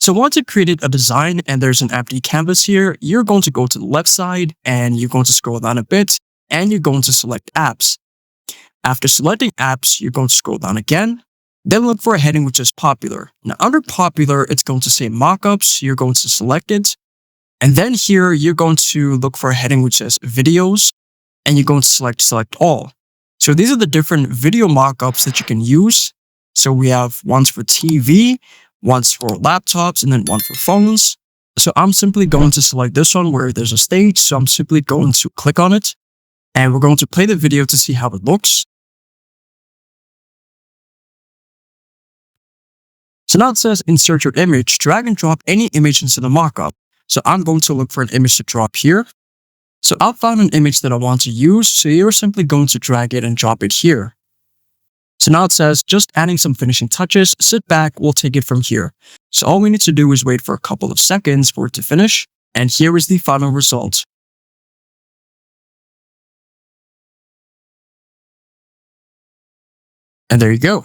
So once you've created a design and there's an empty canvas here, you're going to go to the left side and you're going to scroll down a bit and you're going to select apps. After selecting apps, you're going to scroll down again. Then look for a heading which is popular. Now under popular, it's going to say mockups. You're going to select it. And then here, you're going to look for a heading which says videos and you're going to select all. So these are the different video mockups that you can use. So we have ones for TV, ones for laptops, and then one for phones. So I'm simply going to select this one where there's a stage. So I'm simply going to click on it and we're going to play the video to see how it looks. So now it says insert your image, drag and drop any image into the mockup. So I'm going to look for an image to drop here. So I've found an image that I want to use. So you're simply going to drag it and drop it here. So now it says just adding some finishing touches, sit back, we'll take it from here. So all we need to do is wait for a couple of seconds for it to finish. And here is the final result. And there you go.